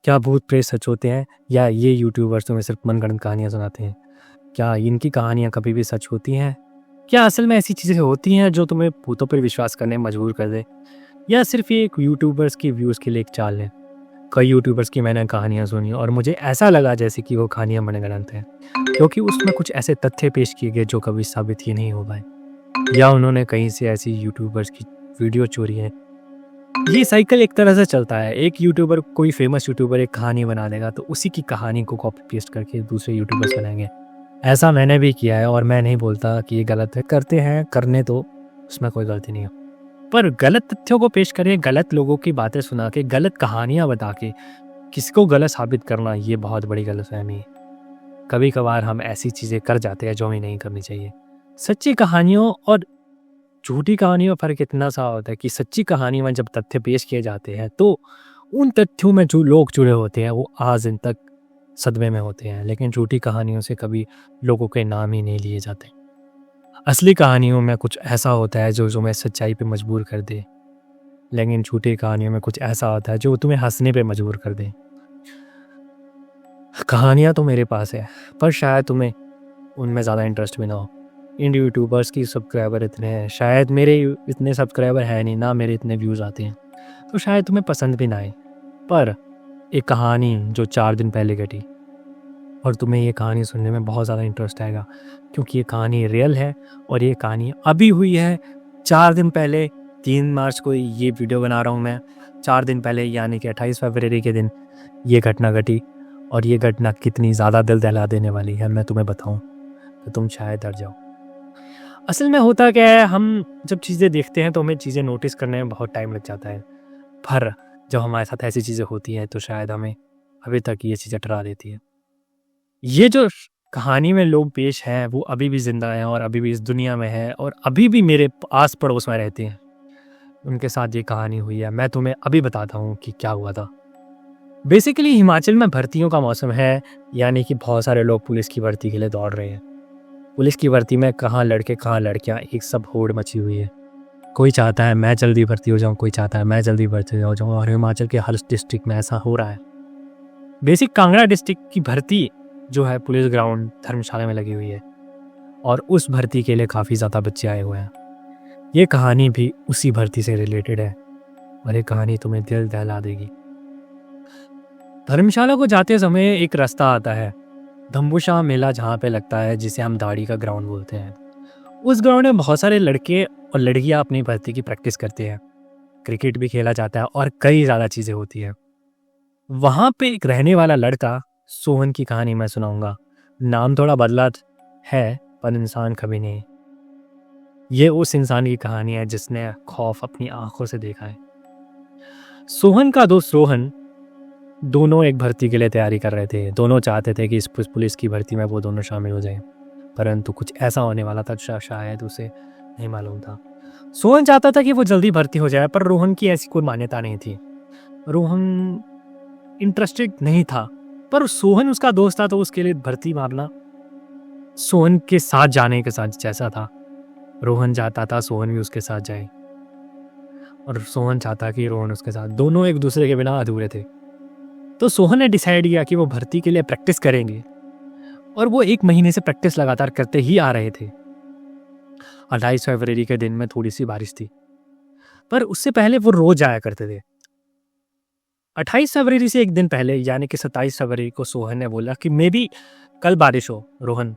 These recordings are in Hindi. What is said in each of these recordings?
क्या भूत प्रेत सच होते हैं या ये यूट्यूबर्स तुम्हें सिर्फ मनगढ़ंत कहानियाँ सुनाते हैं? क्या इनकी कहानियाँ कभी भी सच होती हैं? क्या असल में ऐसी चीज़ें होती हैं जो तुम्हें भूतों पर विश्वास करने में मजबूर कर दे, या सिर्फ ये एक यूट्यूबर्स की व्यूज़ के लिए एक चाल है? कई यूट्यूबर्स की मैंने कहानियाँ सुनी और मुझे ऐसा लगा जैसे कि वो कहानियाँ मनगढ़ंत हैं, क्योंकि उसमें कुछ ऐसे तथ्य पेश किए गए जो कभी साबित ही नहीं हो पाए, या उन्होंने कहीं से ऐसी यूट्यूबर्स की वीडियो चोरी है। ये साइकिल एक तरह से चलता है। एक यूट्यूबर, कोई फेमस यूट्यूबर एक कहानी बना देगा तो उसी की कहानी को कॉपी पेस्ट करके दूसरे यूट्यूबर्स बनाएंगे। ऐसा मैंने भी किया है और मैं नहीं बोलता कि ये गलत है। करते हैं, करने तो उसमें कोई गलती नहीं है, पर गलत तथ्यों को पेश करके, गलत लोगों की बातें सुना के, गलत कहानियां बता के किसी को गलत साबित करना, ये बहुत बड़ी गलतफहमी है। कभी कभार हम ऐसी चीज़ें कर जाते हैं जो हमें नहीं करनी चाहिए। सच्ची कहानियों और झूठी कहानियों में फ़र्क इतना सा होता है कि सच्ची कहानी में जब तथ्य पेश किए जाते हैं तो उन तथ्यों में जो लोग जुड़े होते हैं वो आज दिन तक सदमे में होते हैं, लेकिन झूठी कहानियों से कभी लोगों के नाम ही नहीं लिए जाते। असली कहानियों में कुछ ऐसा होता है जो तुम्हें सच्चाई पे मजबूर कर दे, लेकिन झूठी कहानियों में कुछ ऐसा होता है जो तुम्हें हंसने पे मजबूर कर दे। कहानियाँ तो मेरे पास है, पर शायद तुम्हें उनमें ज़्यादा इंटरेस्ट भी ना हो। इन यूट्यूबर्स की सब्सक्राइबर इतने हैं, शायद मेरे इतने सब्सक्राइबर हैं नहीं, ना मेरे इतने व्यूज़ आते हैं, तो शायद तुम्हें पसंद भी ना आए। पर एक कहानी जो 4 दिन पहले घटी, और तुम्हें ये कहानी सुनने में बहुत ज़्यादा इंटरेस्ट आएगा, क्योंकि ये कहानी रियल है और ये कहानी अभी हुई है 4 दिन पहले। 3 मार्च को ये वीडियो बना रहा हूँ मैं। 4 दिन पहले यानी कि 28 फरवरी के दिन ये घटना घटी, और ये घटना कितनी ज़्यादा दिल दहला देने वाली है मैं तुम्हें बताऊँ तो तुम शायद डर जाओ। असल में होता क्या है, हम जब चीज़ें देखते हैं तो हमें चीज़ें नोटिस करने में बहुत टाइम लग जाता है, पर जब हमारे साथ ऐसी चीज़ें होती हैं तो शायद हमें अभी तक ये चीज़ें डरा देती है। ये जो कहानी में लोग पेश हैं वो अभी भी ज़िंदा हैं और अभी भी इस दुनिया में हैं और अभी भी मेरे आस पड़ोस में रहते हैं। उनके साथ ये कहानी हुई है। मैं तुम्हें अभी बताता हूँ कि क्या हुआ था। बेसिकली हिमाचल में भर्तियों का मौसम है, यानी कि बहुत सारे लोग पुलिस की भर्ती के लिए दौड़ रहे हैं। पुलिस की भर्ती में कहाँ लड़के कहाँ लड़कियाँ, एक सब होड़ मची हुई है। कोई चाहता है मैं जल्दी भर्ती हो जाऊँ, कोई चाहता है मैं जल्दी भर्ती हो जाऊँ, और हिमाचल के हर डिस्ट्रिक्ट में ऐसा हो रहा है। बेसिक कांगड़ा डिस्ट्रिक्ट की भर्ती जो है पुलिस ग्राउंड धर्मशाला में लगी हुई है, और उस भर्ती के लिए काफ़ी ज़्यादा बच्चे आए हुए हैं। ये कहानी भी उसी भर्ती से रिलेटेड है और ये कहानी तुम्हें दिल दहला देगी। धर्मशाला को जाते समय एक रास्ता आता है, धम्बुशाह मेला जहाँ पे लगता है, जिसे हम दाढ़ी का ग्राउंड बोलते हैं। उस ग्राउंड में बहुत सारे लड़के और लड़कियाँ अपनी भर्ती की प्रैक्टिस करते हैं। क्रिकेट भी खेला जाता है और कई ज़्यादा चीज़ें होती है। वहाँ पे एक रहने वाला लड़का सोहन की कहानी मैं सुनाऊंगा। नाम थोड़ा बदला है पर इंसान कभी नहीं। ये उस इंसान की कहानी है जिसने खौफ अपनी आंखों से देखा है। सोहन का दोस्त रोहन, दोनों एक भर्ती के लिए तैयारी कर रहे थे। दोनों चाहते थे कि इस पुलिस की भर्ती में वो दोनों शामिल हो जाएं, परंतु कुछ ऐसा होने वाला था जो शायद उसे नहीं मालूम था। सोहन चाहता था कि वो जल्दी भर्ती हो जाए, पर रोहन की ऐसी कोई मान्यता नहीं थी। रोहन इंटरेस्टेड नहीं था, पर सोहन उसका दोस्त था तो उसके लिए भर्ती मारना सोहन के साथ जाने के साथ जैसा था। रोहन चाहता था सोहन भी उसके साथ जाए, और सोहन चाहता कि रोहन उसके साथ। दोनों एक दूसरे के बिना अधूरे थे। तो सोहन ने डिसाइड किया कि वो भर्ती के लिए प्रैक्टिस करेंगे, और वो 1 महीने से प्रैक्टिस लगातार करते ही आ रहे थे। 28 फरवरी के दिन में थोड़ी सी बारिश थी, पर उससे पहले वो रोज जाया करते थे। 28 फरवरी से एक दिन पहले यानी कि 27 फरवरी को सोहन ने बोला कि मे बी कल बारिश हो रोहन,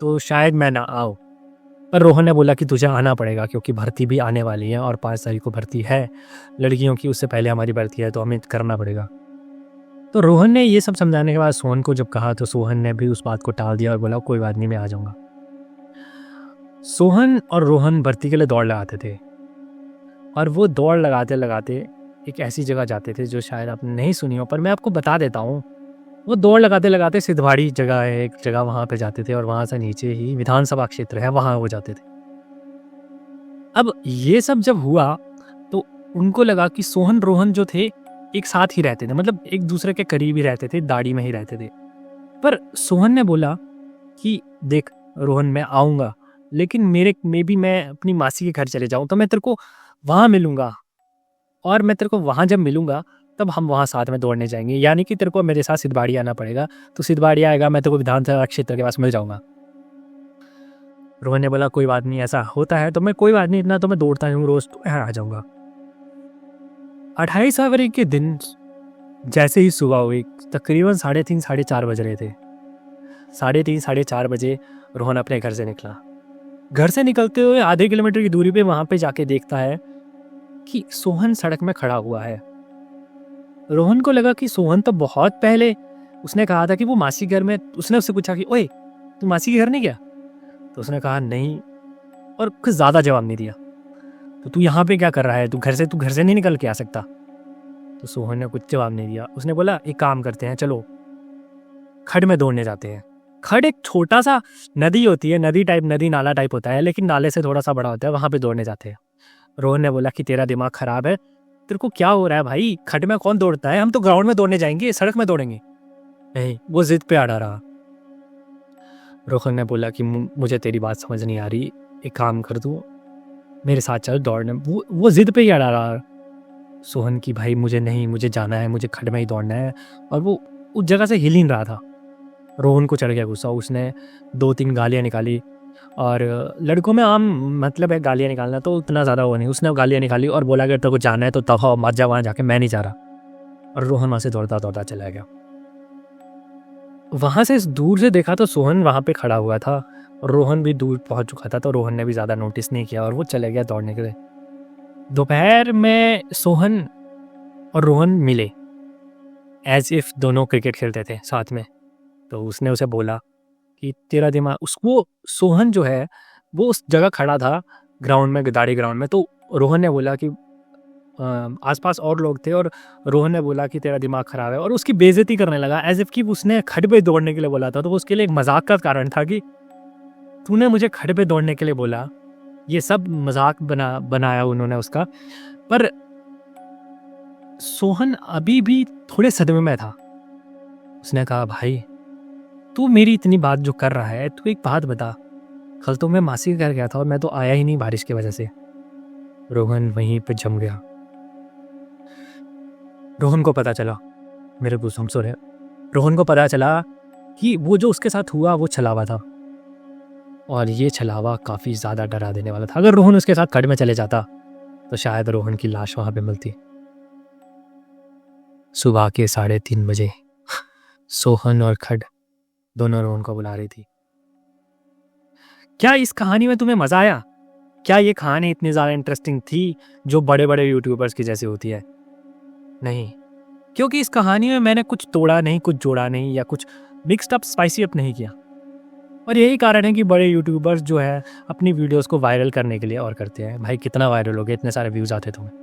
तो शायद मैं ना आऊँ। पर रोहन ने बोला कि तुझे आना पड़ेगा, क्योंकि भर्ती भी आने वाली है और 5 तारीख को भर्ती है लड़कियों की, उससे पहले हमारी भर्ती है, तो हमें करना पड़ेगा। तो रोहन ने ये सब समझाने के बाद सोहन को जब कहा तो सोहन ने भी उस बात को टाल दिया और बोला कोई बात नहीं, मैं आ जाऊँगा। सोहन और रोहन भर्ती के लिए दौड़ लगाते थे, और वो दौड़ लगाते लगाते एक ऐसी जगह जाते थे जो शायद आपने नहीं सुनी हो, पर मैं आपको बता देता हूँ। वो दौड़ लगाते लगाते सिद्धवाड़ी जगह है एक जगह, वहाँ पे जाते थे, और वहाँ से नीचे ही विधानसभा क्षेत्र है, वहाँ वो जाते थे। अब ये सब जब हुआ तो उनको लगा कि सोहन रोहन जो थे एक साथ ही रहते थे, मतलब एक दूसरे के करीब ही रहते थे, दाढ़ी में ही रहते थे। पर सोहन ने बोला कि देख रोहन, मैं आऊँगा, लेकिन मैं अपनी मासी के घर चले जाऊँ तो मैं तेरे को वहाँ मिलूँगा, और मैं तेरे को वहाँ जब मिलूँगा तब हम वहाँ साथ में दौड़ने जाएंगे, यानी कि तेरे को मेरे साथ सिद्धबाड़ी आना पड़ेगा। तो सिद्धबाड़ी आएगा, मैं तेरे को विधानसभा क्षेत्र के पास मिल जाऊँगा। रोहन ने बोला कोई बात नहीं, ऐसा होता है तो मैं कोई बात नहीं, इतना तो मैं दौड़ता हूँ रोज़, तो यहाँ आ जाऊँगा। 28 फरवरी के दिन जैसे ही सुबह हुई, तकरीबन 3:30 साढ़े 4 बज रहे थे। 3:30 साढ़े 4 बजे रोहन अपने घर से निकला। घर से निकलते हुए आधे किलोमीटर की दूरी पे वहाँ पे जाके देखता है कि सोहन सड़क में खड़ा हुआ है। रोहन को लगा कि सोहन तो बहुत पहले उसने कहा था कि वो मासी घर में। उसने उससे पूछा कि ओए तू मासी के घर नहीं गया? तो उसने कहा नहीं, और कुछ ज़्यादा जवाब नहीं दिया। तो तू यहाँ पे क्या कर रहा है? तू घर से नहीं निकल के आ सकता? तो सोहन ने कुछ जवाब नहीं दिया। उसने बोला एक काम करते हैं, चलो खड में दौड़ने जाते हैं। खड एक छोटा सा नदी होती है, नदी नाला टाइप होता है, लेकिन नाले से थोड़ा सा बड़ा होता है, वहाँ पे दौड़ने जाते हैं। रोहन ने बोला कि तेरा दिमाग खराब है, तेरे को क्या हो रहा है भाई? खड में कौन दौड़ता है? हम तो ग्राउंड में दौड़ने जाएंगे, सड़क में दौड़ेंगे नहीं। वो जिद पे अड़ा रहा। रोहन ने बोला कि मुझे तेरी बात समझ नहीं आ रही, एक काम कर तू मेरे साथ चल दौड़ने। वो जिद पे ही अड़ा रहा सोहन की, भाई मुझे जाना है, मुझे खड में ही दौड़ना है। और वो उस जगह से हिल ही नहीं रहा था। रोहन को चढ़ गया गुस्सा। उसने 2-3 गालियाँ निकाली, और लड़कों में आम मतलब है गालियाँ निकालना, तो उतना ज़्यादा वो नहीं। उसने गालियाँ निकाली और बोला अगर तेरे को जाना है तो तब मत जा वहाँ जाके, मैं नहीं जा रहा। और रोहन वहाँ से दौड़ता दौड़ता चला गया। वहाँ से दूर से देखा तो सोहन वहाँ पे खड़ा हुआ था, और रोहन भी दूर पहुँच चुका था, तो रोहन ने भी ज़्यादा नोटिस नहीं किया और वो चले गया दौड़ने के लिए। दोपहर में सोहन और रोहन मिले, एज इफ़ दोनों क्रिकेट खेलते थे साथ में। तो उसने उसे बोला कि तेरा दिमाग, उसको सोहन जो है वो उस जगह खड़ा था ग्राउंड में, गदारी ग्राउंड में। तो रोहन ने बोला कि आसपास और लोग थे, और रोहन ने बोला कि तेरा दिमाग ख़राब है, और उसकी बेइज्जती करने लगा, एज इफ़ कि उसने खड पे दौड़ने के लिए बोला था। तो उसके लिए एक मजाक का कारण था कि तूने मुझे खड पे दौड़ने के लिए बोला। ये सब मजाक बनाया उन्होंने उसका। पर सोहन अभी भी थोड़े सदमे में था। उसने कहा भाई तू मेरी इतनी बात जो कर रहा है, तू एक बात बता, कल तो मैं मासी के घर गया था और मैं तो आया ही नहीं बारिश की वजह से। रोहन वहीं पे जम गया। रोहन को पता चला, मेरे गुस्सम सो रहे, रोहन को पता चला कि वो जो उसके साथ हुआ वो छलावा था, और ये छलावा काफ़ी ज़्यादा डरा देने वाला था। अगर रोहन उसके साथ खड में चले जाता तो शायद रोहन की लाश वहाँ पे मिलती। सुबह के 3:30 बजे सोहन और खड दोनों रोहन को बुला रही थी। क्या इस कहानी में तुम्हें मज़ा आया? क्या ये कहानी इतनी ज़्यादा इंटरेस्टिंग थी जो बड़े बड़े यूट्यूबर्स की जैसी होती है? नहीं, क्योंकि इस कहानी में मैंने कुछ तोड़ा नहीं, कुछ जोड़ा नहीं, या कुछ मिक्स्ड अप स्पाइसी अप नहीं किया। और यही कारण है कि बड़े यूट्यूबर्स जो है अपनी वीडियोस को वायरल करने के लिए और करते हैं। भाई कितना वायरल हो गया, इतने सारे व्यूज़ आते तुम्हें।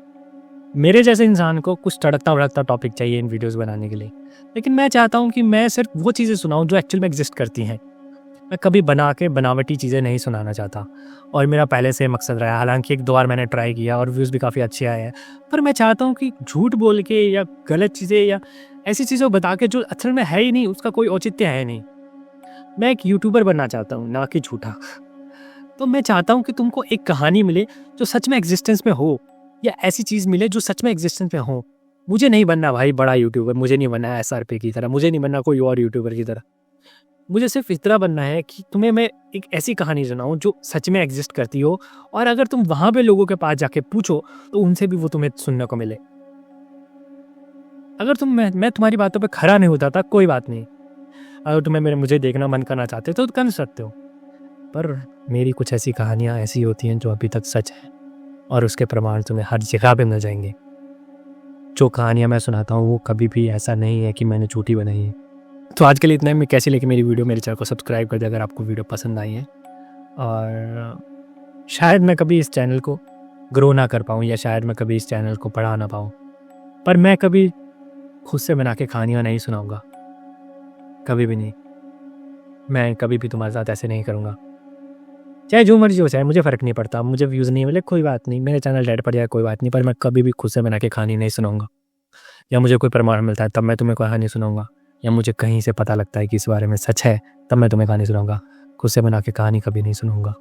मेरे जैसे इंसान को कुछ तड़कता भड़कता टॉपिक चाहिए इन वीडियोस बनाने के लिए, लेकिन मैं चाहता हूँ कि मैं सिर्फ वो चीज़ें सुनाऊँ जो एक्चुअल में एग्जिस्ट करती हैं। मैं कभी बना के बनावटी चीज़ें नहीं सुनाना चाहता, और मेरा पहले से मकसद रहा है। हालांकि 1-2 बार मैंने ट्राई किया और व्यूज़ भी काफ़ी अच्छे आए हैं, पर मैं चाहता हूँ कि झूठ बोल के या गलत चीज़ें या ऐसी चीज़ें बता के जो असल में है ही नहीं, उसका कोई औचित्य है नहीं। मैं एक यूट्यूबर बनना चाहता हूँ, ना कि झूठा। तो मैं चाहता हूँ कि तुमको एक कहानी मिले जो सच में एग्जिस्टेंस में हो, या ऐसी चीज़ मिले जो सच में एग्जिस्टेंस में हो। मुझे नहीं बनना भाई बड़ा यूट्यूबर, मुझे नहीं बनना SRP की तरह, मुझे नहीं बनना कोई और यूट्यूबर की तरह। मुझे सिर्फ इतना बनना है कि तुम्हें मैं एक ऐसी कहानी सुनाऊँ जो सच में एग्जिस्ट करती हो, और अगर तुम वहाँ पे लोगों के पास जाके पूछो तो उनसे भी वो तुम्हें सुनने को मिले। अगर मैं तुम्हारी बातों पे खरा नहीं होता था, कोई बात नहीं। अगर तुम्हें मुझे देखना मन करना चाहते तो कर सकते हो, पर मेरी कुछ ऐसी कहानियाँ ऐसी होती हैं जो अभी तक सच है, और उसके प्रमाण तुम्हें हर जगह पे मिल जाएंगे। जो कहानियाँ मैं सुनाता हूँ वो कभी भी ऐसा नहीं है कि मैंने झूठी बनाई है। तो आज के लिए इतना ही। मैं कैसी लगी मेरी वीडियो, मेरे चैनल को सब्सक्राइब कर दे अगर आपको वीडियो पसंद आई है। और शायद मैं कभी इस चैनल को ग्रो ना कर पाऊँ, या शायद मैं कभी इस चैनल को बढ़ा ना पाऊँ, पर मैं कभी खुद से बना के कहानियाँ नहीं सुनाऊँगा, कभी भी नहीं। मैं कभी भी तुम्हारे साथ ऐसे नहीं करूँगा। चाहे जो मर्जी हो, चाहे मुझे फ़र्क नहीं पड़ता। मुझे व्यूज़ नहीं मिले कोई बात नहीं, मेरे चैनल डेड पड़ जाए कोई बात नहीं, पर मैं कभी भी खुद से बना के कहानी नहीं सुनाऊँगा। या मुझे कोई प्रमाण मिलता है तब मैं तुम्हें कहानी सुनाऊँगा, या मुझे कहीं से पता लगता है कि इस बारे में सच है तब मैं तुम्हें कहानी सुनाऊँगा। खुद से बना के कहानी कभी नहीं सुनाऊँगा।